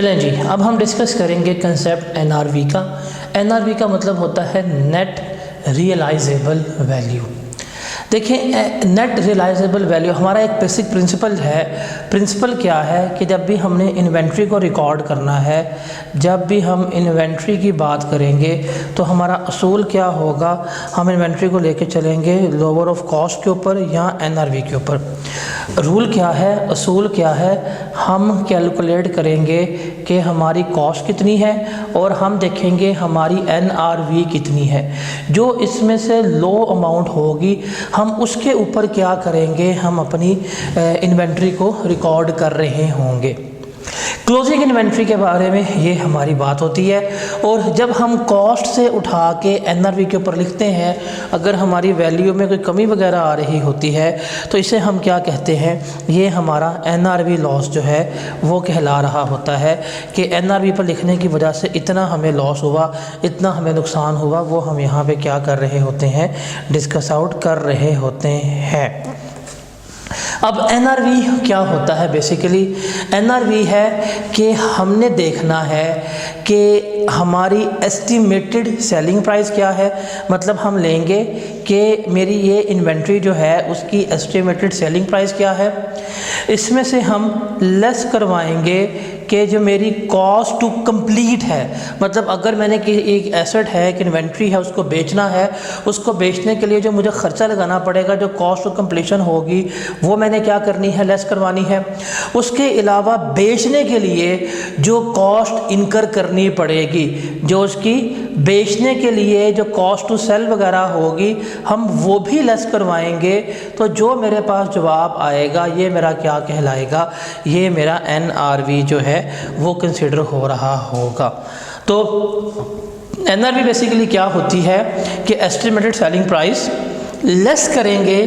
चलें जी, अब हम डिस्कस करेंगे कंसेप्ट एनआरवी का। एनआरवी का मतलब होता है नेट रियलाइजेबल वैल्यू। देखिए, नेट रियलाइजेबल वैल्यू हमारा एक बेसिक प्रिंसिपल है। प्रिंसिपल क्या है कि जब भी हमने इन्वेंट्री को रिकॉर्ड करना है, जब भी हम इन्वेंट्री की बात करेंगे तो हमारा असूल क्या होगा, हम इन्वेंट्री को लेके चलेंगे लोअर ऑफ कॉस्ट के ऊपर या एनआरवी के ऊपर। रूल क्या है, असूल क्या है, हम कैलकुलेट करेंगे कि हमारी कॉस्ट कितनी है और हम देखेंगे हमारी एनआरवी कितनी है। जो इसमें से लो अमाउंट होगी हम उसके ऊपर क्या करेंगे, हम अपनी इन्वेंट्री को रिकॉर्ड कर रहे होंगे। क्लोजिंग इन्वेंट्री के बारे में ये हमारी बात होती है। और जब हम कॉस्ट से उठा के एनआरवी के ऊपर लिखते हैं, अगर हमारी वैल्यू में कोई कमी वगैरह आ रही होती है तो इसे हम क्या कहते हैं, ये हमारा एनआरवी लॉस जो है वो कहला रहा होता है कि एनआरवी पर लिखने की वजह से इतना हमें लॉस हुआ, इतना हमें नुकसान हुआ, वो हम यहाँ पे क्या कर रहे होते हैं, डिस्कस आउट कर रहे होते हैं। अब एनआरवी क्या होता है, बेसिकली एनआरवी है कि हमने देखना है कि हमारी एस्टिमेटेड सेलिंग प्राइस क्या है। मतलब हम लेंगे कि मेरी ये इन्वेंट्री जो है उसकी एस्टिमेटेड सेलिंग प्राइस क्या है, इसमें से हम लेस करवाएंगे कि जो मेरी कॉस्ट टू कंप्लीट है। मतलब अगर मैंने कि एक एसेट है, एक इन्वेंट्री है, उसको बेचना है, उसको बेचने के लिए जो मुझे ख़र्चा लगाना पड़ेगा, जो कॉस्ट टू कंप्लीशन होगी, वो मैंने क्या करनी है, लेस करवानी है। उसके अलावा बेचने के लिए जो कॉस्ट इनकर करनी पड़ेगी, जो उसकी बेचने के लिए जो कॉस्ट टू सेल वगैरह होगी, हम वो भी लेस करवाएंगे। तो जो मेरे पास जवाब आएगा ये मेरा क्या कहलाएगा, ये मेरा एनआरवी जो है वो कंसिडर हो रहा होगा। तो एनआरवी बेसिकली क्या होती है कि एस्टिमेटेड सेलिंग प्राइस लेस करेंगे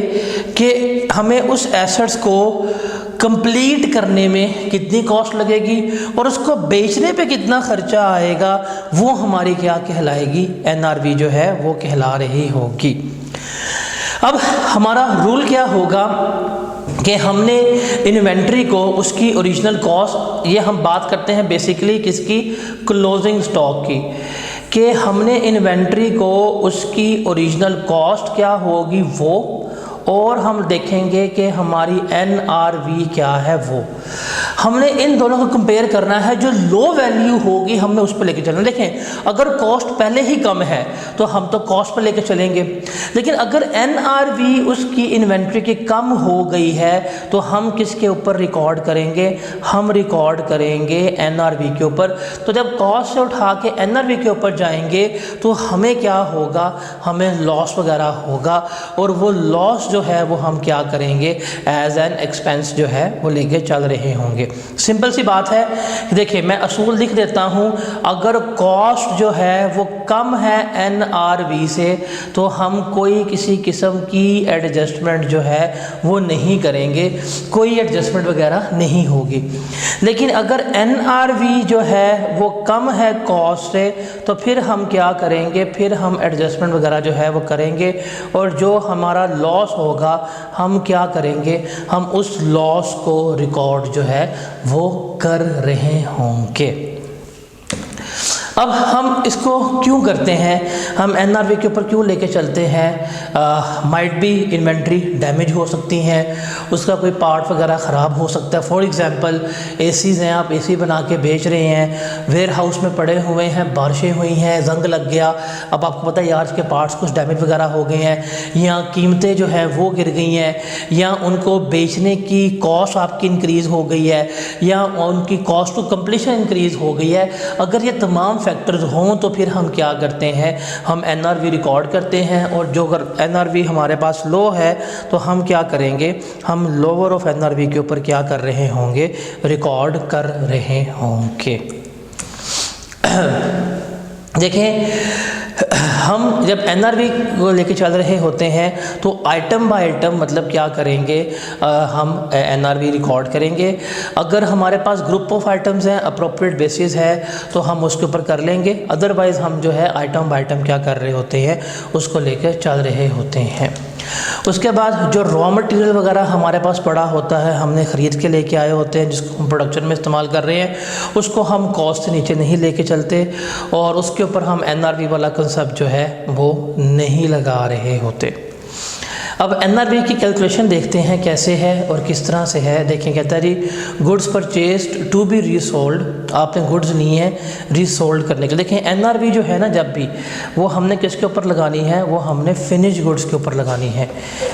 कि हमें उस एसेट्स को कंप्लीट करने में कितनी कॉस्ट लगेगी और उसको बेचने पे कितना खर्चा आएगा, वो हमारी क्या कहलाएगी, एनआरवी जो है वो कहला रही होगी। अब हमारा रूल क्या होगा कि हमने इन्वेंट्री को उसकी ओरिजिनल कॉस्ट, ये हम बात करते हैं बेसिकली किसकी, क्लोजिंग स्टॉक की, कि हमने इन्वेंट्री को उसकी ओरिजिनल कॉस्ट क्या होगी वो, और हम देखेंगे कि हमारी एनआरवी क्या है वो। हमने इन दोनों को कंपेयर करना है। जो लो वैल्यू होगी हमने उस पर लेके चलना। देखें, अगर कॉस्ट पहले ही कम है तो हम तो कॉस्ट पर लेके चलेंगे, लेकिन अगर एनआरवी उसकी इन्वेंट्री की कम हो गई है तो हम किसके ऊपर रिकॉर्ड करेंगे, हम रिकॉर्ड करेंगे एनआरवी के ऊपर। तो जब कॉस्ट से उठा के एनआरवी के ऊपर जाएंगे तो हमें क्या होगा, हमें लॉस वगैरह होगा, और वो लॉस जो है वो हम क्या करेंगे, एज एन एक्सपेंस जो है वो लेके चल रहे होंगे। सिंपल सी बात है। देखिए, मैं असूल लिख देता हूँ, अगर कॉस्ट जो है वो कम है एनआरवी से तो हम कोई किसी किस्म की एडजस्टमेंट जो है वो नहीं करेंगे, कोई एडजस्टमेंट वगैरह नहीं होगी। लेकिन अगर एनआरवी जो है वो कम है कॉस्ट से तो फिर हम क्या करेंगे, फिर हम एडजस्टमेंट वगैरह जो है वो करेंगे, और जो हमारा लॉस होगा हम क्या करेंगे, हम उस लॉस को रिकॉर्ड जो है वो कर रहे होंगे। अब हम इसको क्यों करते हैं, हम एनआरवी के ऊपर क्यों लेके चलते हैं, माइट बी इन्वेंट्री डैमेज हो सकती हैं, उसका कोई पार्ट वगैरह ख़राब हो सकता है। फॉर एग्जांपल एसीज़ हैं, आप एसी बना के बेच रहे हैं, वेयर हाउस में पड़े हुए हैं, बारिशें हुई हैं, जंग लग गया, अब आपको पता है यार के पार्ट्स कुछ डैमेज वगैरह हो गए हैं, या कीमतें जो हैं वो गिर गई हैं, या उनको बेचने की कॉस्ट आपकी इंक्रीज़ हो गई है, या उनकी कॉस्ट टू कंप्लीशन इंक्रीज़ हो गई है। अगर ये तमाम फैक्टर्स हों तो फिर हम क्या करते हैं, हम एनआरवी रिकॉर्ड करते हैं, और जो अगर एनआरवी हमारे पास लो है तो हम क्या करेंगे, हम लोअर ऑफ एनआरवी के ऊपर क्या कर रहे होंगे, रिकॉर्ड कर रहे होंगे। देखें, हम जब एनआरवी को लेके चल रहे होते हैं तो आइटम बाय आइटम मतलब क्या करेंगे, हम एनआरवी रिकॉर्ड करेंगे। अगर हमारे पास ग्रुप ऑफ आइटम्स हैं, अप्रोप्रिएट बेसिस है, तो हम उसके ऊपर कर लेंगे। अदरवाइज़ हम जो है आइटम बाय आइटम क्या कर रहे होते हैं, उसको लेकर चल रहे होते हैं। उसके बाद जो रॉ मटेरियल वगैरह हमारे पास पड़ा होता है, हमने ख़रीद के लेके आए होते हैं, जिसको हम प्रोडक्शन में इस्तेमाल कर रहे हैं, उसको हम कॉस्ट से नीचे नहीं लेके चलते और उसके ऊपर हम NRV वाला कंसेप्ट जो है वो नहीं लगा रहे होते। अब NRV की कैलकुलेशन देखते हैं कैसे है और किस तरह से है। देखें, कहता है जी goods purchased to be resold, आपने गुड्स ली हैं रीसोल्ड करने के लिए। देखें NRV जो है ना, जब भी वो हमने किसके ऊपर लगानी है, वो हमने फिनिश गुड्स के ऊपर लगानी है।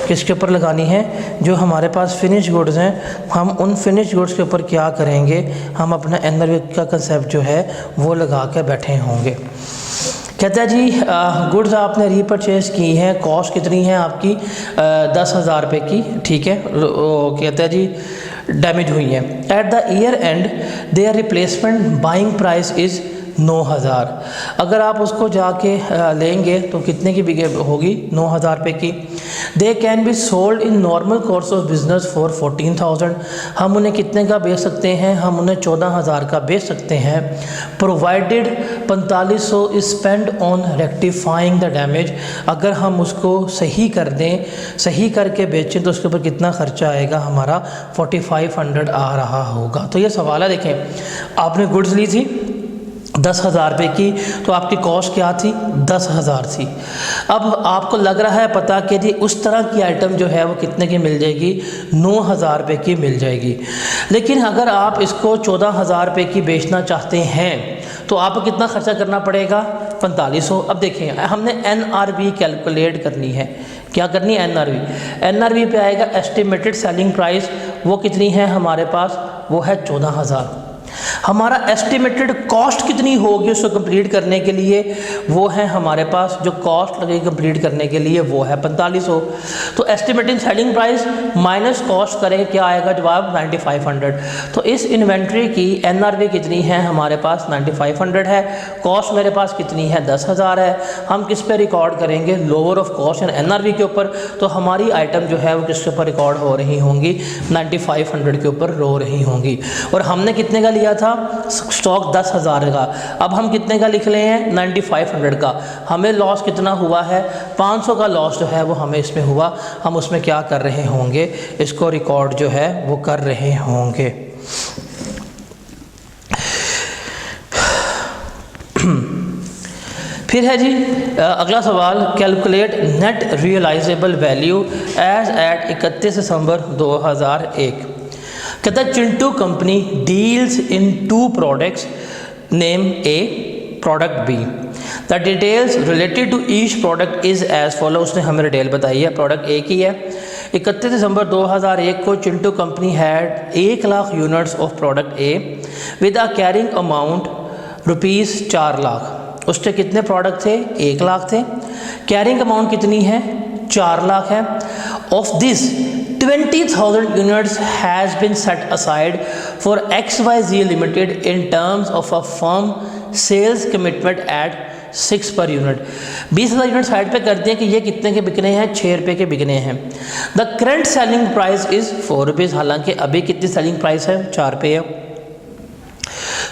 किसके ऊपर लगानी है? जो हमारे पास फिनिश गुड्स हैं, हम उन फिनिश गुड्स के ऊपर क्या करेंगे, हम अपना NRV का कंसेप्ट जो है वो लगा के बैठे होंगे। कहता है जी गुड्स आपने रीपरचेज की हैं, कॉस्ट कितनी है आपकी 10,000 रुपये की, ठीक है। कहता है जी डैमेज हुई है। At the year end there replacement buying price is 9,000। अगर आप उसको जाके लेंगे तो कितने की बिके होगी? 9,000 रुपये की। They can be sold in normal course of business for 14,000। हम उन्हें कितने का बेच सकते हैं? हम उन्हें 14,000 का बेच सकते हैं, provided 4500 is spend on rectifying the damage. अगर हम उसको सही कर दें, सही करके बेचें तो उसके ऊपर कितना खर्चा आएगा? हमारा 4500 आ रहा होगा। तो ये सवाल है। देखें, आपने गुड्स ली थी 10,000 रुपये की, तो आपकी कॉस्ट क्या थी? 10,000 थी। अब आपको लग रहा है पता कि जी उस तरह की आइटम जो है वो कितने की मिल जाएगी? 9,000 रुपये की मिल जाएगी। लेकिन अगर आप इसको 14,000 रुपये की बेचना चाहते हैं तो आपको कितना खर्चा करना पड़ेगा? 4500। अब देखें, हमने NRV कैलकुलेट करनी है। क्या करनी है? NRV पे आएगा एस्टिमेटेड सेलिंग प्राइस, वो कितनी है हमारे पास? वो है 14,000। हमारा एस्टिमेटेड कॉस्ट कितनी होगी उसको कंप्लीट करने के लिए? वो है हमारे पास जो कॉस्ट लगेगी कंप्लीट करने के लिए वो है 4500। तो estimated selling price minus cost करें, क्या आएगा जवाब? 9500। तो इस इन्वेंट्री की NRV कितनी है हमारे पास? 9500 है। कॉस्ट मेरे पास कितनी है? 10,000 है। हम किस पे रिकॉर्ड करेंगे? Lower of cost and NRV के ऊपर। तो हमारी आइटम जो है वो किसके ऊपर रिकॉर्ड हो रही होंगी? 9500 के ऊपर रो रही होंगी। और हमने कितने का लिया था स्टॉक? 10,000 का। अब हम कितने का लिख रहे हैं? 9500 का। हमें लॉस कितना हुआ है? 500 का लॉस जो है वो हमें इसमें हुआ। हम उसमें क्या कर रहे होंगे? इसको रिकॉर्ड जो है वो कर रहे होंगे। फिर है जी अगला सवाल, calculate net realizable value as at 31 December 2001। कहता है Chintu company deals in 2 products, name A, product B. The details related to each product is as follow. उसने हमें डिटेल बताई है, प्रोडक्ट ए की है। 31 दिसंबर 2001 को Chintu company had 1 lakh units of product A with a carrying amount ₹4 lakh. उससे कितने प्रोडक्ट थे? 1 लाख थे। कैरिंग अमाउंट कितनी है? 4 लाख है। Of this 20,000 units has been set aside for XYZ Limited in terms of a firm sales commitment at 6 per unit। 20,000 unit side पे कर दिए कि ये कितने के बिकने हैं? 6 रुपये के बिकने हैं। The current selling price is 4 rupees. हालांकि अभी कितनी सेलिंग प्राइस है? 4 रुपये है।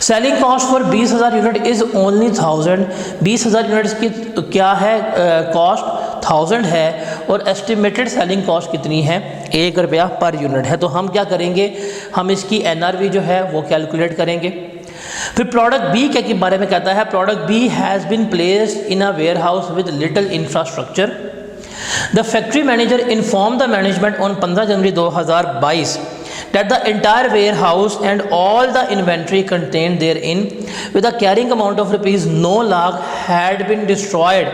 Selling cost for 20,000 unit is only 1000। 20,000 units की क्या है कॉस्ट? 1000 है। और एस्टिमेटेड सेलिंग कॉस्ट कितनी है? 1 रुपया पर यूनिट है। तो हम क्या करेंगे? हम इसकी NRV जो है वो कैलकुलेट करेंगे। फिर प्रोडक्ट बी के बारे में कहता है, product B has been placed in a warehouse with little infrastructure. The factory manager inform the management on 15 January 2022 that the entire warehouse and all the inventory contained therein with a carrying amount of ₹9 lakh had been destroyed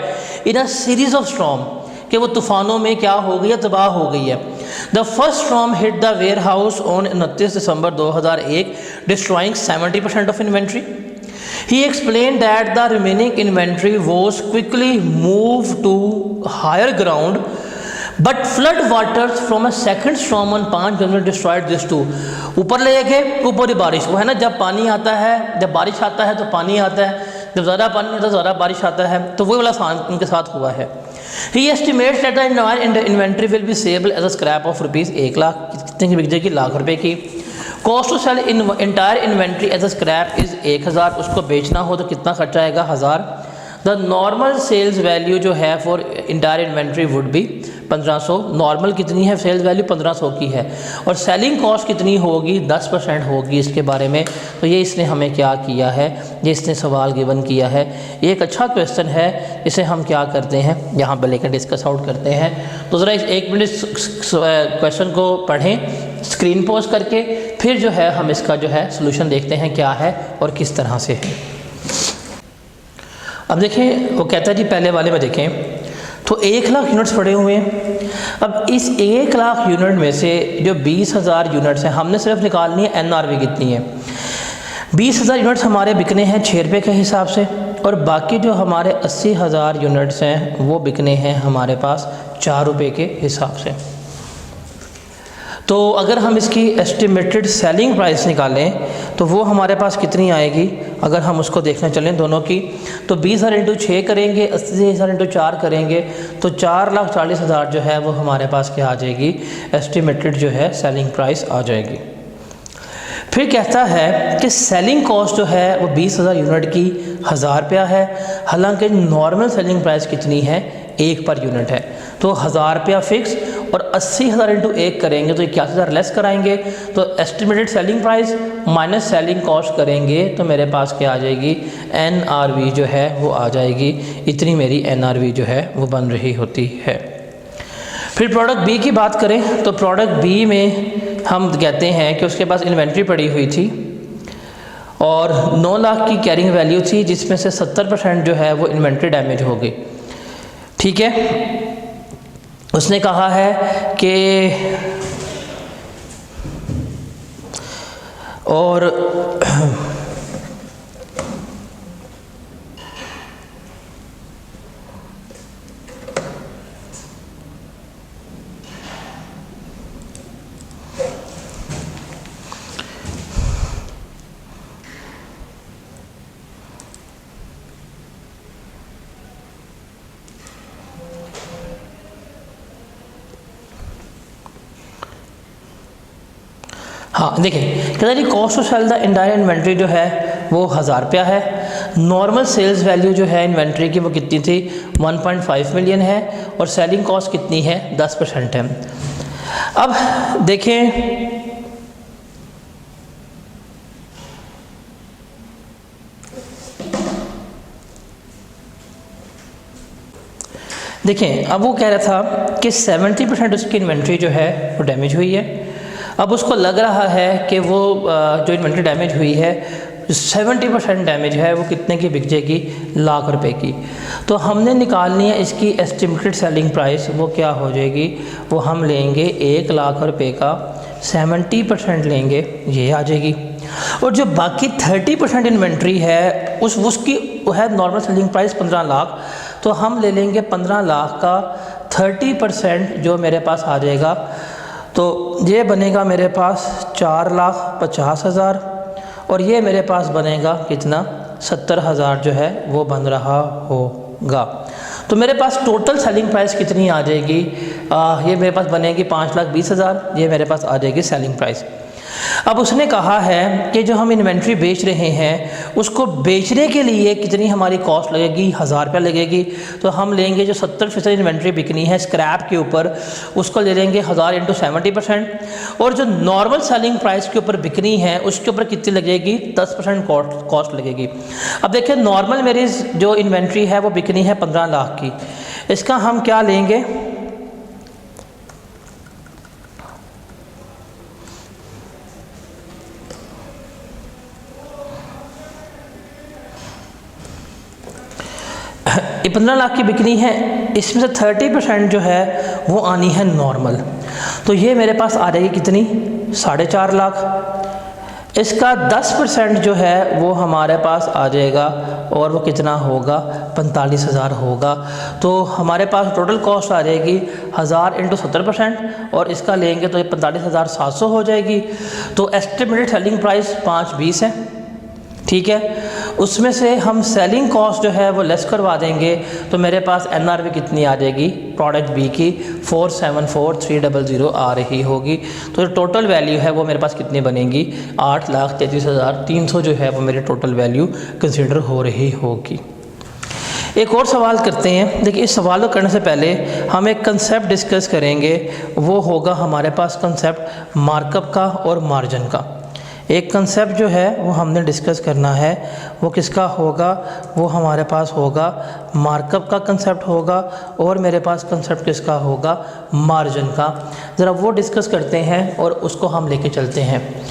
in a series of storm। कि वो तूफ़ानों में क्या हो गई है? तबाह हो गई है। The first storm hit the warehouse on 29 December 2001 destroying 70% of inventory. He explained that the remaining inventory was quickly moved to higher ground, but flood waters from a second storm on 5 January destroyed this too। ऊपर ले गए, ऊपर ही बारिश। वो है ना, जब पानी आता है, जब बारिश आता है तो पानी आता है, जब ज़्यादा पानी आता है ज़्यादा बारिश आता है। तो वही वाला उनके साथ हुआ है। He estimates that the inventory will be saleable as a scrap of ₹1 lakh. कितने की बिक जाएगी? ₹1,00,000 की। Cost to sell in entire inventory as a scrap is 1000। उसको बेचना हो तो कितना खर्चा आएगा? 1000। द नॉर्मल सेल्स वैल्यू जो है for entire inventory would be 1500, normal कितनी है सेल्स वैल्यू 1500 की है, और सेलिंग कॉस्ट कितनी होगी 10% होगी इसके बारे में। तो ये इसने हमें क्या किया है, ये इसने सवाल गिवन किया है। ये एक अच्छा क्वेश्चन है, इसे हम क्या करते हैं यहाँ पर लेकर डिस्कस आउट करते हैं। तो ज़रा एक मिनट क्वेश्चन को पढ़ें स्क्रीन पॉज करके, फिर जो है हम इसका जो है सोल्यूशन देखते हैं क्या है और किस तरह से है। अब देखें, वो कहता है जी पहले वाले में देखें तो 1 लाख यूनिट्स पड़े हुए हैं। अब इस 1 लाख यूनिट में से जो 20,000 यूनिट्स हैं, हमने सिर्फ निकालनी है NRV कितनी है। 20,000 यूनिट्स हमारे बिकने हैं 6 रुपये के हिसाब से, और बाकी जो हमारे 80,000 यूनिट्स हैं वो बिकने हैं हमारे पास 4 रुपये के हिसाब से। तो अगर हम इसकी एस्टिमेटेड सेलिंग प्राइस निकालें तो वो हमारे पास कितनी आएगी, अगर हम उसको देखने चलें दोनों की, तो 20,000 इंटू 6 करेंगे, 80,000 इंटू 4 करेंगे, तो 4,40,000 जो है वो हमारे पास क्या आ जाएगी, एस्टिमेटेड जो है सेलिंग प्राइस आ जाएगी। फिर कहता है कि सेलिंग कॉस्ट जो है वो 20,000 यूनिट की 1,000 रुपया है, हालांकि नॉर्मल सेलिंग प्राइस कितनी है 1 पर यूनिट है। तो 1,000 रुपया फिक्स और 80,000 इंटू 1 करेंगे तो 81,000 लेस कराएंगे, तो estimated selling price minus selling cost करेंगे तो मेरे पास क्या आ जाएगी, NRV जो है वो आ जाएगी। इतनी मेरी NRV जो है वो बन रही होती है। फिर प्रोडक्ट बी की बात करें तो प्रोडक्ट बी में हम कहते हैं कि उसके पास इन्वेंट्री पड़ी हुई थी और 9 लाख की कैरिंग वैल्यू थी, जिसमें से 70% जो है वो इन्वेंट्री डैमेज हो गई। ठीक है, उसने कहा है कि और हाँ देखिए, कहता है cost of sell the indirect inventory जो है वो 1,000 रुपया है। नॉर्मल सेल्स वैल्यू जो है इन्वेंट्री की वो कितनी थी 1.5 मिलियन है, और सेलिंग कॉस्ट कितनी है 10% है। अब देखें अब वो कह रहा था कि 70% उसकी इन्वेंट्री जो है वो डैमेज हुई है। अब उसको लग रहा है कि वो जो इन्वेंट्री डैमेज हुई है 70% डैमेज है वो कितने की बिक जाएगी, लाख रुपए की। तो हमने निकालनी है इसकी एस्टिमेटेड सेलिंग प्राइस, वो क्या हो जाएगी, वो हम लेंगे 1 लाख रुपए का 70% लेंगे, ये आ जाएगी। और जो बाकी 30% इन्वेंट्री है उसकी है नॉर्मल सेलिंग प्राइस 15 लाख, तो हम ले लेंगे 15 लाख का 30% जो मेरे पास आ जाएगा, तो ये बनेगा मेरे पास 4,50,000, और ये मेरे पास बनेगा कितना 70,000 जो है वो बन रहा होगा। तो मेरे पास टोटल सेलिंग प्राइस कितनी आ जाएगी, ये मेरे पास बनेगी 5,20,000, ये मेरे पास आ जाएगी सेलिंग प्राइस। अब उसने कहा है कि जो हम इन्वेंट्री बेच रहे हैं उसको बेचने के लिए कितनी हमारी कॉस्ट लगेगी, 1,000 रुपया लगेगी। तो हम लेंगे जो 70% इन्वेंट्री बिकनी है स्क्रैप के ऊपर, उसको ले लेंगे 1,000 इंटू 70%, और जो नॉर्मल सेलिंग प्राइस के ऊपर बिकनी है उसके ऊपर कितनी लगेगी 10% कॉस्ट लगेगी। अब देखिए नॉर्मल मेरी जो इन्वेंट्री है वो बिकनी है 15 लाख की, इसका हम क्या लेंगे, ये 15 लाख की बिकनी है, इसमें से 30% जो है वो आनी है नॉर्मल, तो ये मेरे पास आ जाएगी कितनी 4.5 लाख। इसका 10% जो है वो हमारे पास आ जाएगा और वो कितना होगा 45,000 होगा। तो हमारे पास टोटल कॉस्ट आ जाएगी 1,000 इंटू 70%, और इसका लेंगे तो ये 45,700 हो जाएगी। तो एस्टिमेटेड सेलिंग प्राइस 520 है, ठीक है। उसमें से हम सेलिंग कॉस्ट जो है वो लेस करवा देंगे, तो मेरे पास NRV कितनी आ जाएगी प्रोडक्ट बी की 474,300 आ रही होगी। तो जो टोटल वैल्यू है वो मेरे पास कितनी बनेगी 8,33,300 जो है वो मेरी टोटल वैल्यू कंसिडर हो रही होगी। एक और सवाल करते हैं। देखिए, इस सवाल को करने से पहले हम एक कंसेप्ट डिस्कस करेंगे, वो होगा हमारे पास कंसेप्ट मार्कअप का और मार्जिन का। एक कंसेप्ट जो है वो हमने डिस्कस करना है, वो किसका होगा, वो हमारे पास होगा मार्कअप का कंसेप्ट होगा, और मेरे पास कंसेप्ट किसका होगा, मार्जिन का। ज़रा वो डिस्कस करते हैं और उसको हम लेके चलते हैं।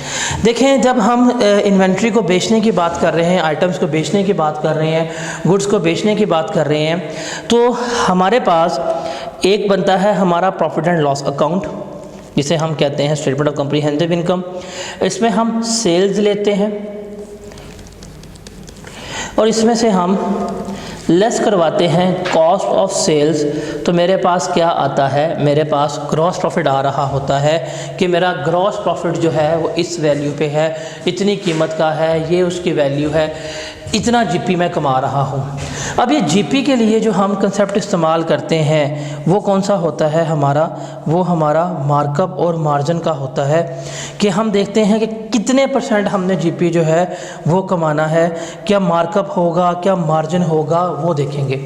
देखें, जब हम इन्वेंट्री को बेचने की बात कर रहे हैं, आइटम्स को बेचने की बात कर रहे हैं, गुड्स को बेचने की बात कर रहे हैं, तो हमारे पास एक बनता है हमारा प्रॉफिट एंड लॉस अकाउंट, जिसे हम कहते हैं स्टेटमेंट ऑफ कॉम्प्रिहेंसिव इनकम। इसमें हम सेल्स लेते हैं और इसमें से हम लेस करवाते हैं कॉस्ट ऑफ सेल्स, तो मेरे पास क्या आता है, मेरे पास ग्रॉस प्रॉफिट आ रहा होता है कि मेरा ग्रॉस प्रॉफिट जो है वो इस वैल्यू पे है, इतनी कीमत का है, ये उसकी वैल्यू है, इतना जीपी मैं कमा रहा हूँ। अब ये जीपी के लिए जो हम कंसेप्ट इस्तेमाल करते हैं वो कौन सा होता है हमारा, वो हमारा मार्कअप और मार्जिन का होता है, कि हम देखते हैं कि कितने % हमने जीपी जो है वो कमाना है, क्या मार्कअप होगा, क्या मार्जिन होगा, वो देखेंगे।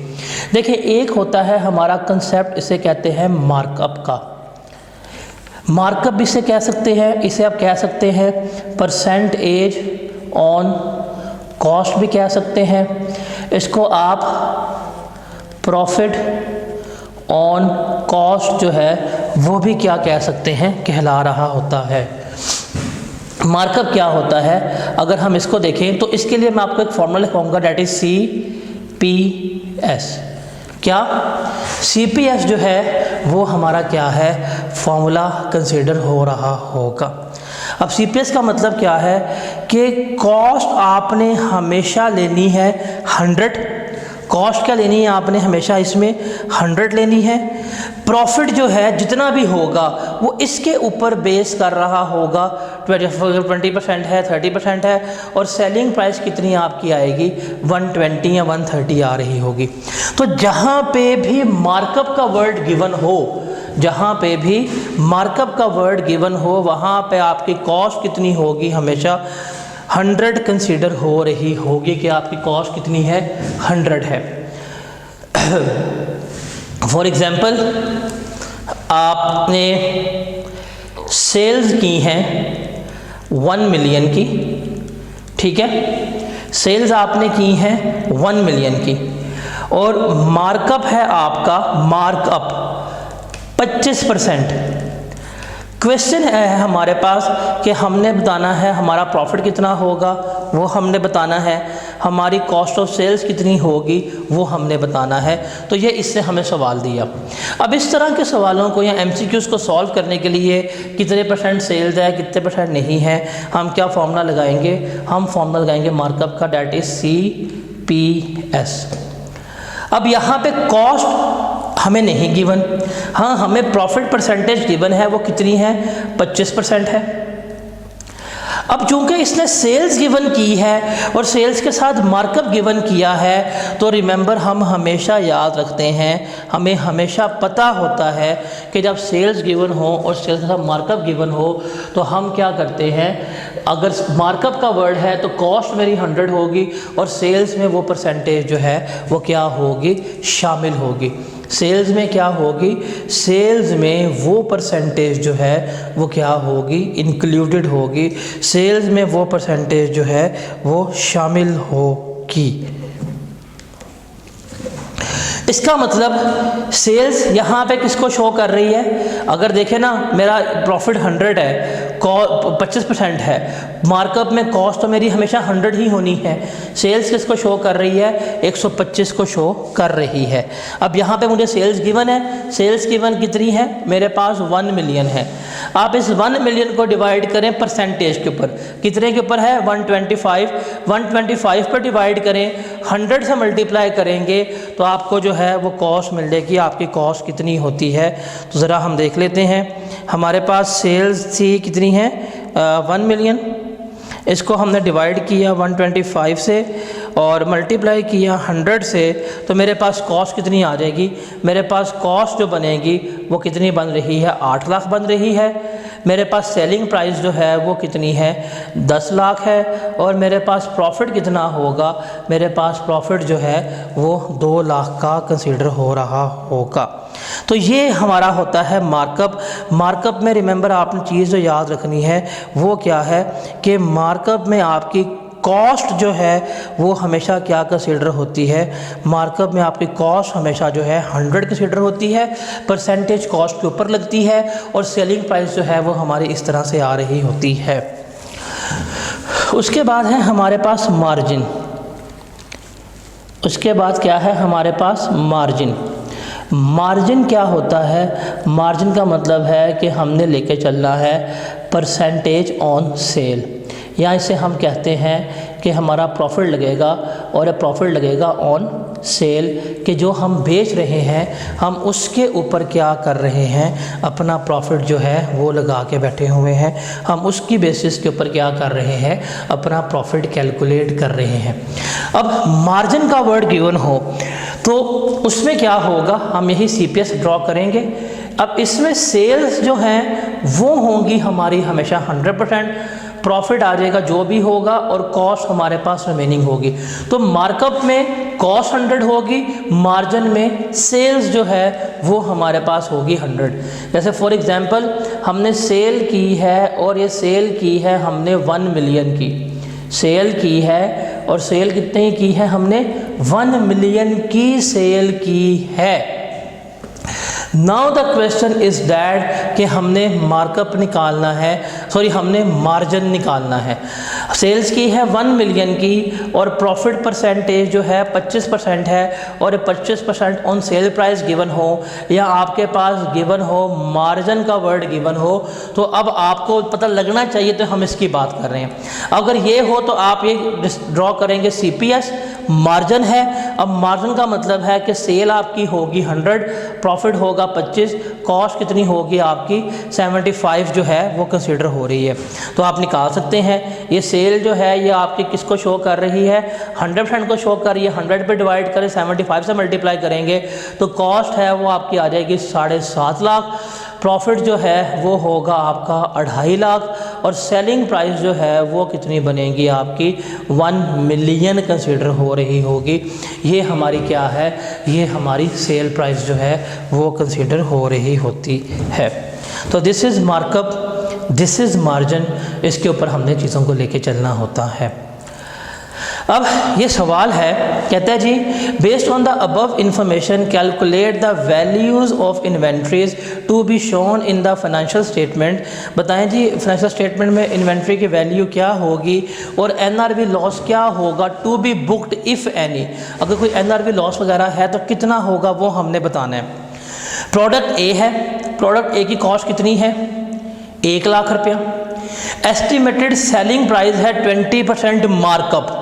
देखिए, एक होता है हमारा कंसेप्ट, इसे कहते हैं मार्कअप का। मार्कअप भी इसे कह सकते हैं, इसे आप कह सकते हैं परसेंटेज ऑन कॉस्ट भी कह सकते हैं, इसको आप प्रॉफिट ऑन कॉस्ट जो है वो भी क्या कह सकते हैं, कहला रहा होता है। मार्कअप क्या होता है, अगर हम इसको देखें तो इसके लिए मैं आपको एक फॉर्मूला लिखवाऊंगा, डेट इज CPS। क्या CPS जो है वो हमारा क्या है, फॉर्मूला कंसीडर हो रहा होगा। अब CPS का मतलब क्या है कि कॉस्ट आपने हमेशा लेनी है 100, कॉस्ट क्या लेनी है आपने हमेशा इसमें 100 लेनी है, प्रॉफिट जो है जितना भी होगा वो इसके ऊपर बेस कर रहा होगा, 20% है, 30% है, और सेलिंग प्राइस कितनी आपकी आएगी, 120 या 130 आ रही होगी। तो जहाँ पे भी मार्कअप का वर्ड गिवन हो, जहाँ पे भी मार्कअप का वर्ड गिवन हो, वहाँ पे आपकी कॉस्ट कितनी होगी, हमेशा 100 कंसीडर हो रही होगी कि आपकी कॉस्ट कितनी है, 100 है। फॉर एग्जांपल, आपने सेल्स की हैं 1 मिलियन की, ठीक है, सेल्स आपने की हैं 1 मिलियन की, और मार्कअप है आपका, मार्कअप 25%। क्वेश्चन है हमारे पास कि हमने बताना है हमारा प्रॉफिट कितना होगा, वो हमने बताना है, हमारी कॉस्ट ऑफ सेल्स कितनी होगी, वो हमने बताना है। तो ये इससे हमें सवाल दिया। अब इस तरह के सवालों को या MCQs को सॉल्व करने के लिए कितने % सेल्स है, कितने % नहीं है, हम क्या फॉर्मूला लगाएंगे, हम फॉर्मूला लगाएंगे मार्कअप का, डेट इज CPS। अब यहाँ पे कॉस्ट हमें नहीं गिवन, हाँ हमें प्रॉफिट परसेंटेज गिवन है, वो कितनी है, 25% है। अब चूंकि इसने सेल्स गिवन की है और सेल्स के साथ मार्कअप गिवन किया है, तो रिमेंबर हम हमेशा याद रखते हैं, हमें हमेशा पता होता है कि जब सेल्स गिवन हो और सेल्स के साथ मार्कअप गिवन हो तो हम क्या करते हैं, अगर मार्कअप का वर्ड है तो कॉस्ट मेरी 100 होगी और सेल्स में वो परसेंटेज जो है वो क्या होगी, शामिल होगी। सेल्स में क्या होगी, सेल्स में वो परसेंटेज जो है वो क्या होगी, इंक्लूडेड होगी, सेल्स में वो परसेंटेज जो है वो शामिल होगी। इसका मतलब सेल्स यहाँ पे किसको शो कर रही है, अगर देखें ना मेरा प्रॉफिट 100 है, 25% है, मार्कअप में कॉस्ट तो मेरी हमेशा 100 ही होनी है, सेल्स किसको शो कर रही है, 125 को शो कर रही है। अब यहाँ पे मुझे सेल्स गिवन है, सेल्स गिवन कितनी है, मेरे पास 1 मिलियन है। आप इस 1 मिलियन को डिवाइड करें परसेंटेज के ऊपर, कितने के ऊपर है, 125 पर डिवाइड करें, 100 से मल्टीप्लाई करेंगे तो आपको जो है वो कॉस्ट मिल जाएगी, आपकी कॉस्ट कितनी होती है। तो ज़रा हम देख लेते हैं, हमारे पास सेल्स थी कितनी है, 1 मिलियन, इसको हमने डिवाइड किया 125 से और मल्टीप्लाई किया 100 से, तो मेरे पास कॉस्ट कितनी आ जाएगी, मेरे पास कॉस्ट जो बनेगी वो कितनी बन रही है, 8 लाख बन रही है। मेरे पास सेलिंग प्राइस जो है वो कितनी है 10 लाख है, और मेरे पास प्रॉफिट कितना होगा, मेरे पास प्रॉफिट जो है वो 2 लाख का कंसीडर हो रहा होगा। तो ये हमारा होता है मार्कअप। मार्कअप में रिमेंबर आपने चीज़ जो याद रखनी है वो क्या है कि मार्कअप में आपकी कॉस्ट जो है वो हमेशा क्या कंसीडर होती है, मार्कअप में आपकी कॉस्ट हमेशा जो है 100 कंसीडर होती है, परसेंटेज कॉस्ट के ऊपर लगती है, और सेलिंग प्राइस जो है वो हमारी इस तरह से आ रही होती है। उसके बाद है हमारे पास मार्जिन। उसके बाद क्या है हमारे पास मार्जिन। मार्जिन क्या होता है, मार्जिन का मतलब है कि हमने लेके चलना है परसेंटेज ऑन सेल, या इसे हम कहते हैं कि हमारा प्रॉफिट लगेगा, और ये प्रॉफिट लगेगा ऑन सेल, कि जो हम बेच रहे हैं हम उसके ऊपर क्या कर रहे हैं, अपना प्रॉफिट जो है वो लगा के बैठे हुए हैं, हम उसकी बेसिस के ऊपर क्या कर रहे हैं, अपना प्रॉफिट कैलकुलेट कर रहे हैं। अब मार्जिन का वर्ड गिवन हो तो उसमें क्या होगा, हम यही CPS ड्रॉ करेंगे। अब इसमें सेल्स जो हैं वो होंगी हमारी हमेशा 100%, प्रॉफिट आ जाएगा जो भी होगा, और कॉस्ट हमारे पास रिमेनिंग होगी। तो मार्कअप में कॉस्ट 100 होगी, मार्जिन में सेल्स जो है वो हमारे पास होगी 100। जैसे फॉर एग्जांपल हमने सेल की है, और ये सेल की है हमने 1 मिलियन की सेल की है, और सेल कितने की है, हमने 1 मिलियन की सेल की है। Now the question is that कि हमने मार्कअप निकालना है, सॉरी हमने मार्जिन निकालना है। सेल्स की है 1 मिलियन की, और प्रॉफिट परसेंटेज जो है 25% है, और 25% ऑन सेल प्राइस गिवन हो, या आपके पास गिवन हो मार्जिन का वर्ड गिवन हो, तो अब आपको पता लगना चाहिए तो हम इसकी बात कर रहे हैं। अगर ये हो तो आप ये ड्रॉ करेंगे CPS, मार्जिन है। अब मार्जिन का मतलब है कि सेल आपकी होगी 100, प्रॉफिट होगा 25, कॉस्ट कितनी होगी आपकी 75 जो है वो कंसीडर हो रही है। तो आप निकाल सकते हैं, ये सेल जो है ये आपकी किसको शो कर रही है, 100% को शो कर रही है। 100 पे डिवाइड करें, 75 से मल्टीप्लाई करेंगे तो कॉस्ट है वो आपकी आ जाएगी 7.5 लाख, प्रॉफिट जो है वो होगा आपका 2.5 लाख, और सेलिंग प्राइस जो है वो कितनी बनेगी आपकी 1 मिलियन कंसीडर हो रही होगी। ये हमारी क्या है, ये हमारी सेल प्राइस जो है वो कंसीडर हो रही होती है। तो this is markup, this is margin, इसके ऊपर हमने चीज़ों को लेके चलना होता है। अब ये सवाल है, कहता है जी based on the above information calculate the values of inventories to be shown in the financial statement. बताएं जी फाइनेंशियल स्टेटमेंट में इन्वेंट्री की वैल्यू क्या होगी और NRV लॉस क्या होगा to be booked if any. अगर कोई NRV लॉस वगैरह है तो कितना होगा वो हमने बताना है। प्रोडक्ट A है, प्रोडक्ट A की कॉस्ट कितनी है 1 लाख रुपया, एस्टिमेटेड सेलिंग प्राइस है 20% मार्कअप,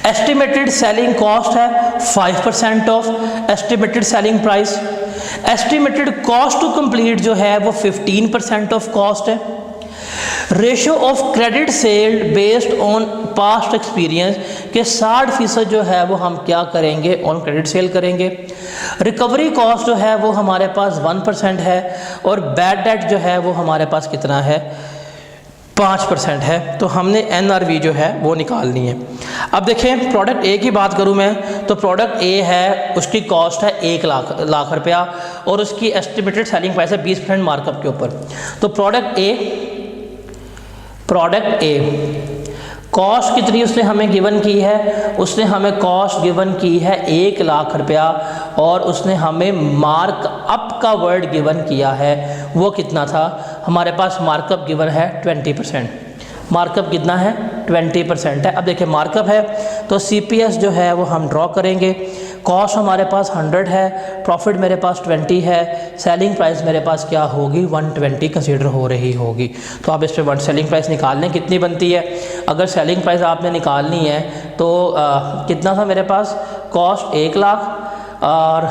एस्टिमेटेड सेलिंग कॉस्ट है 5% of estimated selling price, estimated cost to complete जो है वो 15% ऑफ कॉस्ट है, ratio of credit sale based on past experience के 60% जो है वो हम क्या करेंगे ऑन क्रेडिट सेल करेंगे, रिकवरी कॉस्ट जो है वो हमारे पास 1% है, और बैड डेट जो है वो हमारे पास कितना है 5% है। तो हमने NRV जो है वो निकालनी है। अब देखें प्रोडक्ट A की बात करूं मैं तो प्रोडक्ट A है, उसकी कॉस्ट है 1 लाख रुपया, और उसकी एस्टिमेटेड सेलिंग प्राइस है 20% मार्कअप के ऊपर। तो प्रोडक्ट A कॉस्ट कितनी उसने हमें गिवन की है, उसने हमें कॉस्ट गिवन की है 1 लाख रुपया, और उसने हमें मार्कअप का वर्ड गिवन किया है वो कितना था, हमारे पास मार्कअप गिवन है 20%। मार्कअप कितना है 20% है। अब देखिए मार्कअप है तो CPS जो है वो हम ड्रॉ करेंगे। कॉस्ट हमारे पास 100 है, प्रॉफिट मेरे पास 20 है, सेलिंग प्राइस मेरे पास क्या होगी 120 कंसीडर हो रही होगी। तो आप इस पर सेलिंग प्राइस निकाल लें कितनी बनती है। अगर सेलिंग प्राइस आपने निकालनी है तो कितना था मेरे पास, कॉस्ट 1 लाख और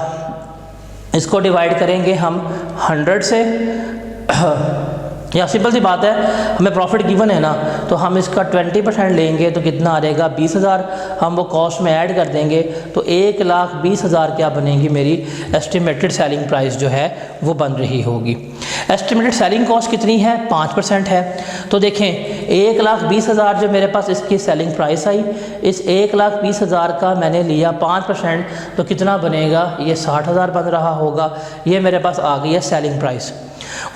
इसको डिवाइड करेंगे हम 100 से या सिंपल सी बात है हमें प्रॉफिट गिवन है ना तो हम इसका 20% लेंगे तो कितना आ जाएगा 20,000, हम वो कॉस्ट में ऐड कर देंगे तो 1,20,000 क्या बनेगी मेरी एस्टिमेटेड सेलिंग प्राइस जो है वो बन रही होगी। एस्टिमेटेड सेलिंग कॉस्ट कितनी है, 5% है। तो देखें 1,20,000 जो मेरे पास इसकी सेलिंग प्राइस आई, इस 1,20,000 का मैंने लिया 5%, तो कितना बनेगा, ये 60,000 बन रहा होगा। ये मेरे पास आ गई है सेलिंग प्राइस।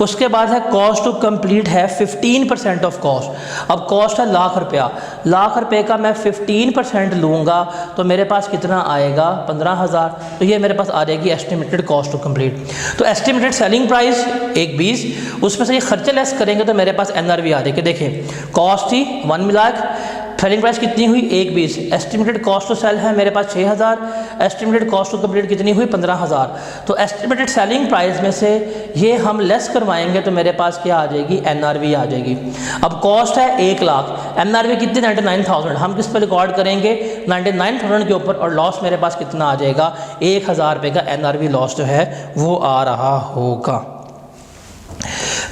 उसके बाद है कॉस्ट टू कंप्लीट है 15% ऑफ कॉस्ट। अब कॉस्ट है ₹1,00,000, ₹1,00,000 का मैं 15% लूँगा तो मेरे पास कितना आएगा, 15,000। तो ये मेरे पास आ जाएगी एस्टिमेटेड कॉस्ट टू कंप्लीट। तो एस्टिमेटेड सेलिंग प्राइस 1,20, उसमें से ये खर्चे लेस करेंगे तो मेरे पास NRV आ जाएगी। देखें कॉस्ट थी 1 लाख, सेलिंग प्राइस कितनी हुई, 1,20। एस्टिमेटेड कॉस्ट टू सेल है मेरे पास 6,000, एस्टिमेटेड कॉस्ट टू कंप्लीट कितनी हुई, 15,000। तो एस्टिमेटेड सेलिंग प्राइस में से ये हम लेस करवाएंगे तो मेरे पास क्या आ जाएगी, NRV आ जाएगी। अब कॉस्ट है 1,00,000, NRV कितनी, 99,000। हम किस पर रिकॉर्ड करेंगे, 99,000 के ऊपर, और लॉस मेरे पास कितना आ जाएगा, ₹1,000 का NRV लॉस जो है वो आ रहा होगा।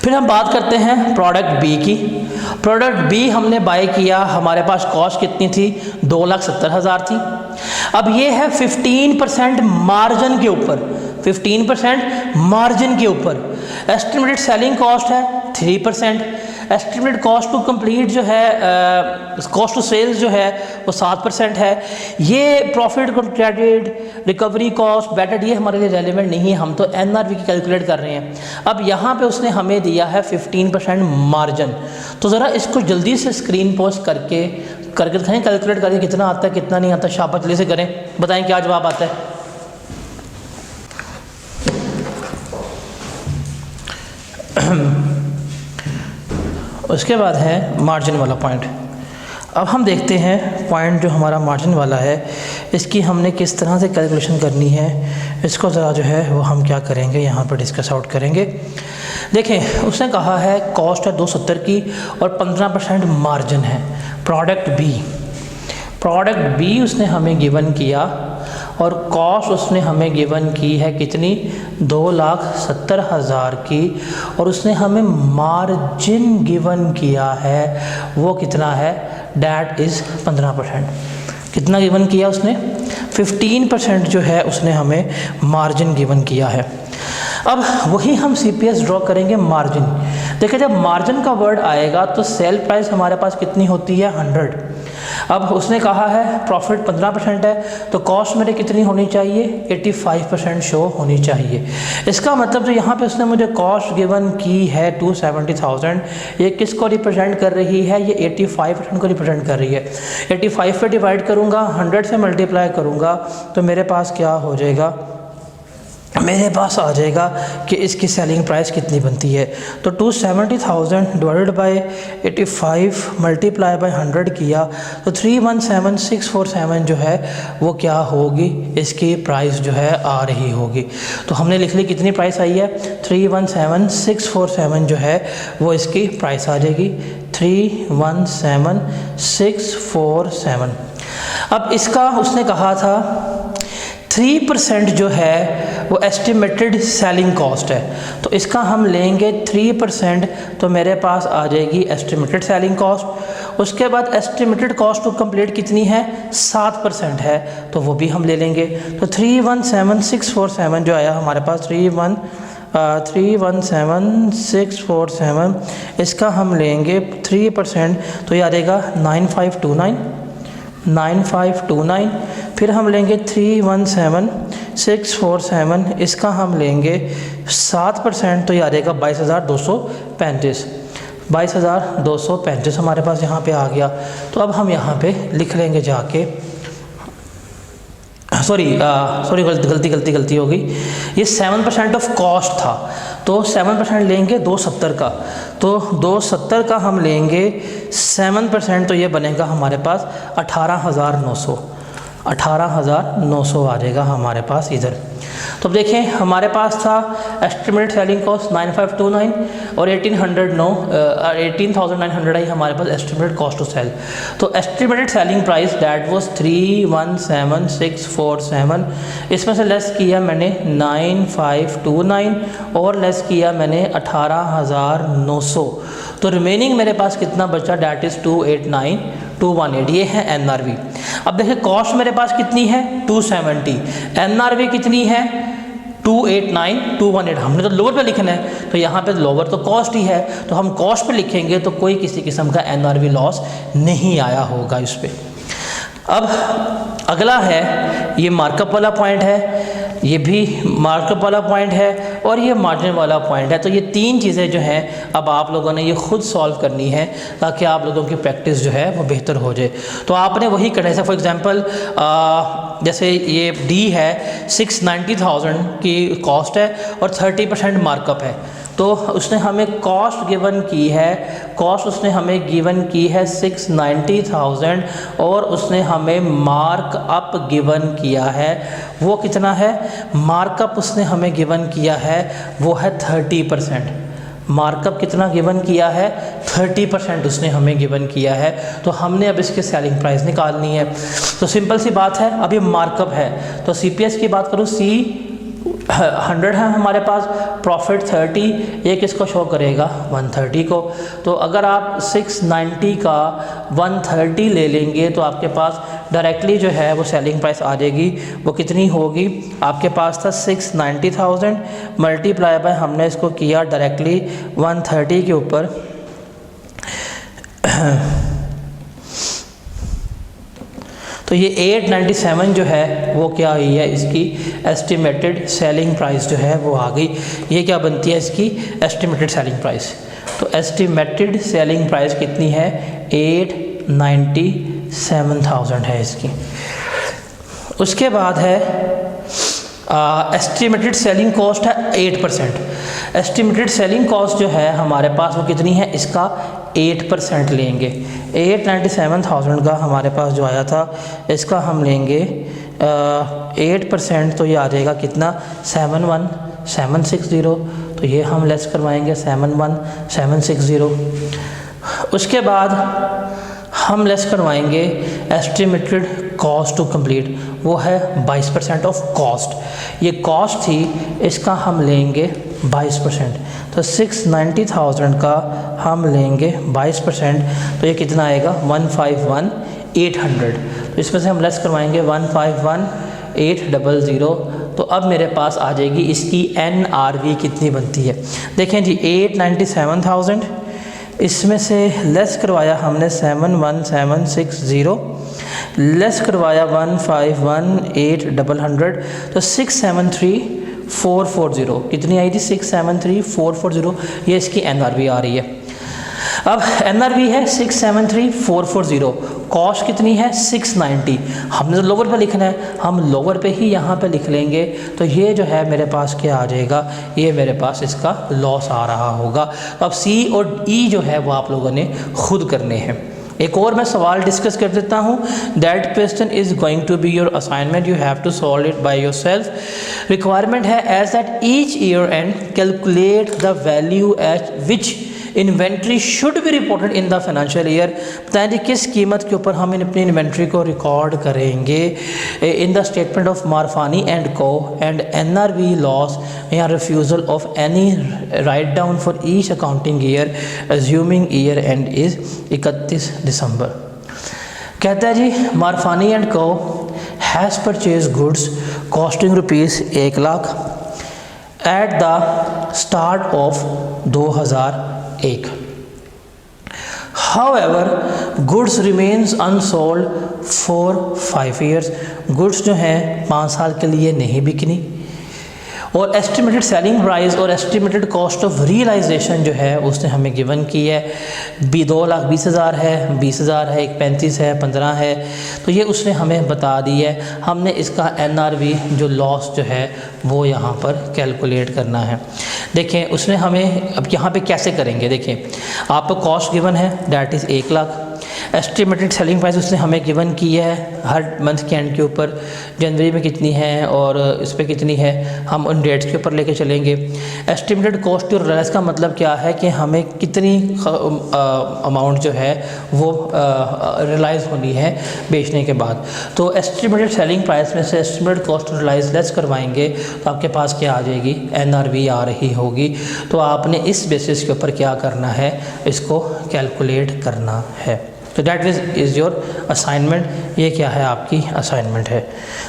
फिर हम बात करते हैं प्रोडक्ट बी की। प्रोडक्ट बी हमने बाय किया, हमारे पास कॉस्ट कितनी थी, 2,70,000 थी। अब ये है 15% मार्जिन के ऊपर, 15% मार्जिन के ऊपर। एस्टिमेटेड सेलिंग कॉस्ट है 3%, एस्टिमेटेड कॉस्ट टू कंप्लीट जो है, कॉस्ट टू सेल्स जो है वो 7% है। ये profit credit, recovery cost, bad, ये हमारे लिए रेलिवेंट नहीं है, हम तो NRV की कैलकुलेट कर रहे हैं। अब यहाँ पे उसने हमें दिया है 15% मार्जिन। तो ज़रा इसको जल्दी से स्क्रीन पोस्ट करके दिखाएं, कैलकुलेट करके कितना आता है कितना नहीं आता। शाबाश, जल्दी से करें, बताएं क्या जवाब आता है। उसके बाद है मार्जिन वाला पॉइंट। अब हम देखते हैं पॉइंट जो हमारा मार्जिन वाला है, इसकी हमने किस तरह से कैलकुलेशन करनी है। इसको ज़रा जो है वो हम क्या करेंगे, यहाँ पर डिस्कस आउट करेंगे। देखें उसने कहा है कॉस्ट है 270 की और 15% मार्जिन है। प्रोडक्ट बी उसने हमें गिवन किया और कॉस्ट उसने हमें गिवन की है कितनी, 2,70,000 की, और उसने हमें मार्जिन गिवन किया है वो कितना है, डैट इज़ 15%। कितना गिवन किया उसने, 15% जो है उसने हमें मार्जिन गिवन किया है। अब वही हम CPS ड्रॉ करेंगे मार्जिन। देखिए जब मार्जिन का वर्ड आएगा तो सेल प्राइस हमारे पास कितनी होती है, 100। अब उसने कहा है प्रॉफिट 15% है, तो कॉस्ट मेरे कितनी होनी चाहिए, 85% शो होनी चाहिए। इसका मतलब जो यहाँ पे उसने मुझे कॉस्ट गिवन की है 270,000, ये किसको रिप्रेजेंट कर रही है, ये 85% को रिप्रेजेंट कर रही है। 85 पे डिवाइड करूँगा, 100 से मल्टीप्लाई करूँगा तो मेरे पास क्या हो जाएगा, मेरे पास आ जाएगा कि इसकी सेलिंग प्राइस कितनी बनती है। तो 270,000 डिवाइडेड बाय 85 मल्टीप्लाई बाय 100 किया तो 317,647 जो है वो क्या होगी, इसकी प्राइस जो है आ रही होगी। तो हमने लिख ली कितनी प्राइस आई है, 317,647 जो है वो इसकी प्राइस आ जाएगी, 317,647। अब इसका उसने कहा था 3% जो है वो एस्टिमेटेड सेलिंग कॉस्ट है, तो इसका हम लेंगे 3%, तो मेरे पास आ जाएगी एस्टिमेटेड सेलिंग कॉस्ट। उसके बाद एस्टिमेटेड कॉस्ट टू कंप्लीट कितनी है, 7% है, तो वो भी हम ले लेंगे। तो 317,647 जो आया हमारे पास, 317,647, इसका हम लेंगे 3%, तो ये आ जाएगा 9529। फिर हम लेंगे 317,647, इसका हम लेंगे 7%, तो ये आ जाएगा 22,235। 22,235 हमारे पास यहाँ पे आ गया। तो अब हम यहाँ पे लिख लेंगे जाके, सॉरी गलती हो गई, ये 7% ऑफ कॉस्ट था, तो 7% लेंगे 270 का, तो 270 का हम लेंगे 7%, तो ये बनेगा हमारे पास 18,900 आ जाएगा हमारे पास इधर। तो अब देखें हमारे पास था एस्टिमेटेड सेलिंग कॉस्ट 9529 और 18,900 आई हमारे पास एस्टिमेटेड कॉस्ट टू सेल। तो estimated selling price that was 317,647, इसमें से लेस किया मैंने 9529 और लेस किया मैंने 18,900, तो रिमेनिंग मेरे पास कितना बचा, डैट इज़ 289,218। ये है NRV। अब देखिए कॉस्ट मेरे पास कितनी है, 270, NRV कितनी है 289,218, हमने तो लोअर पे लिखना है, तो यहाँ पे लोअर तो कॉस्ट ही है, तो हम कॉस्ट पे लिखेंगे तो कोई किसी किस्म का एनआरवी लॉस नहीं आया होगा इस पर। अब अगला है, ये मार्कअप वाला पॉइंट है, ये भी मार्कअप वाला पॉइंट है और ये मार्जिन वाला पॉइंट है। तो ये तीन चीज़ें जो हैं अब आप लोगों ने ये खुद सॉल्व करनी है ताकि आप लोगों की प्रैक्टिस जो है वो बेहतर हो जाए। तो आपने वही करना है, फॉर एग्जांपल जैसे ये डी है 690,000 की कॉस्ट है और 30% मार्कअप है, तो उसने हमें कॉस्ट गिवन की है, कॉस्ट उसने हमें गिवन की है 690,000 और उसने हमें मार्कअप गिवन किया है, वो कितना है, मार्कअप उसने हमें गिवन किया है वो है 30%। मार्कअप कितना गिवन किया है, 30% उसने हमें गिवन किया है। तो हमने अब इसकी सेलिंग प्राइस निकालनी है। तो सिंपल सी बात है, अब ये मार्कअप है तो सीपीएस की बात करूँ, सी 100 है हमारे पास, प्रॉफिट 30, ये किसको शो करेगा, 130 को। तो अगर आप 690 का 130 ले लेंगे तो आपके पास डायरेक्टली जो है वो सेलिंग प्राइस आ जाएगी, वो कितनी होगी, आपके पास था 690,000 मल्टीप्लाई बाय, हमने इसको किया डायरेक्टली 130 के ऊपर तो ये 897 जो है वो क्या हुई है, इसकी एस्टिमेटेड सेलिंग प्राइस जो है वो आ गई। ये क्या बनती है इसकी एस्टिमेटेड सेलिंग प्राइस, तो एस्टिमेटेड सेलिंग प्राइस कितनी है, 897,000 है इसकी। उसके बाद है एस्टिमेटेड सेलिंग कॉस्ट है 8%। एस्टिमेटेड सेलिंग कॉस्ट जो है हमारे पास वो कितनी है, इसका 8% लेंगे। 897,000 का हमारे पास जो आया था, इसका हम लेंगे 8%, तो ये आ जाएगा कितना, 71,760। तो ये हम लेस करवाएंगे 71,760। उसके बाद हम लेस करवाएंगे एस्टिमेटेड कॉस्ट टू कंप्लीट, वो है 22% ऑफ कॉस्ट। ये कॉस्ट थी, इसका हम लेंगे 22%, तो 690,000 का हम लेंगे 22%, तो ये कितना आएगा 151,800। तो इसमें से हम लेस करवाएंगे 151,800। तो अब मेरे पास आ जाएगी इसकी NRV कितनी बनती है। देखें जी, 897,000 इसमें से लेस करवाया हमने 71,760, लेस करवाया 151,800, तो 673,440 कितनी आई थी, 673,440, ये इसकी NRV आ रही है। अब NRV है 673,440, कॉस्ट कितनी है 690, हमने तो लोअर पे लिखना है, हम लोअर पे ही यहाँ पे लिख लेंगे। तो ये जो है मेरे पास क्या आ जाएगा, ये मेरे पास इसका लॉस आ रहा होगा। तो अब C और E जो है वो आप लोगों ने खुद करने हैं। एक और मैं सवाल डिस्कस कर देता हूँ, that question is going to be your assignment, you have to solve it by yourself. Requirement है as that each year end calculate the value at which inventory should be reported in the financial year. बताएं जी किस कीमत के ऊपर हम अपनी inventory को रिकॉर्ड करेंगे in the statement of Marfani and co and NRV loss या reversal of any write down for each accounting year assuming year end is 31 December. कहता है जी Marfani and co has purchase goods costing ₹1,00,000 at the start of 2001. However, goods remains unsold for 5 years. Goods जो हैं 5 साल के लिए नहीं bikini. और एस्टिमेटेड सेलिंग प्राइस और एस्टिमेटेड कॉस्ट ऑफ रियलाइजेशन जो है उसने हमें गिवन की है, 2,20,000 है, 20,000 है, 35 है, 15 है, तो ये उसने हमें बता दी है। हमने इसका NRV जो लॉस जो है वो यहाँ पर कैलकुलेट करना है। देखें उसने हमें, अब यहाँ पे कैसे करेंगे, देखें आपको कॉस्ट गिवन है that is 1,00,000, estimated selling price उसने हमें गिवन की है हर मंथ के एंड के ऊपर, जनवरी में कितनी है और इस पर कितनी है, हम उन डेट्स के ऊपर लेके चलेंगे। एस्टिमेटेड कॉस्ट टू रियलाइज का मतलब क्या है कि हमें कितनी अमाउंट जो है वो रियलाइज़ होनी है बेचने के बाद। तो एस्टिमेटेड सेलिंग प्राइस में से estimated cost to realize less करवाएंगे तो आपके पास क्या आ जाएगी, NRV आ रही होगी। तो आपने इस बेसिस के ऊपर क्या करना है, इसको कैलकुलेट करना है। तो दैट इज़ योर असाइनमेंट। ये क्या है, आपकी असाइनमेंट है,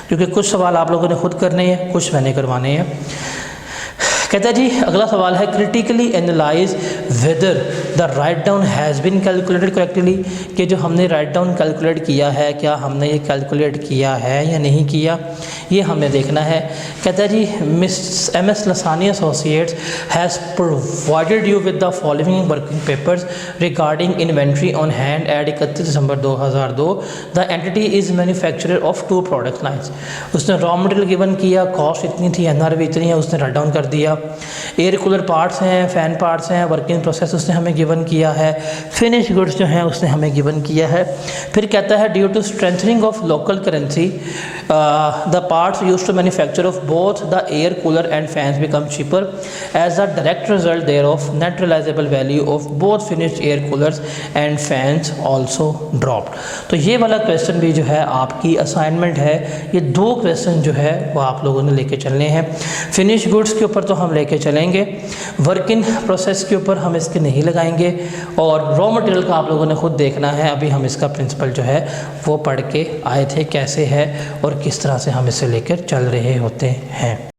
क्योंकि कुछ सवाल आप लोगों ने खुद करने हैं, कुछ मैंने करवाने हैं। कहता है जी, अगला सवाल है critically analyze whether the write down has been calculated correctly, कि जो हमने राइट डाउन कैलकुलेट किया है, क्या हमने ये कैलकुलेट किया है या नहीं किया, ये हमें देखना है। कहता है जी, miss MS Lasani associates has provided you with the following working papers regarding inventory on hand at 31 December 2002। The entity is manufacturer of 2 product lines. उसने रॉ मटेरियल गिवन किया, कॉस्ट इतनी थी, NRV इतनी है, उसने राइट डाउन कर दिया। Air cooler parts हैं, फ़ैन पार्ट्स हैं, वर्किंग प्रोसेस उसने हमें गिवन किया है, फिनिश गुड्स जो हैं उसने हमें गिवन किया है। फिर कहता है due to strengthening of local currency the parts used to manufacture of both the air cooler and fans become cheaper as the direct result there of net realizable value of both finished air coolers and fans also dropped. तो ये वाला question भी जो है आपकी assignment है। ये 2 question जो है वो आप लोगों ने लेके चलने हैं। फिनिश गुड्स के ऊपर तो हम लेके चलेंगे, वर्क इन प्रोसेस के ऊपर हम इसके नहीं लगाएंगे, और रॉ मटेरियल का आप लोगों ने खुद देखना है। अभी हम इसका प्रिंसिपल जो है वो पढ़ के आए थे, कैसे है और किस तरह से हम इसे लेकर चल रहे होते हैं।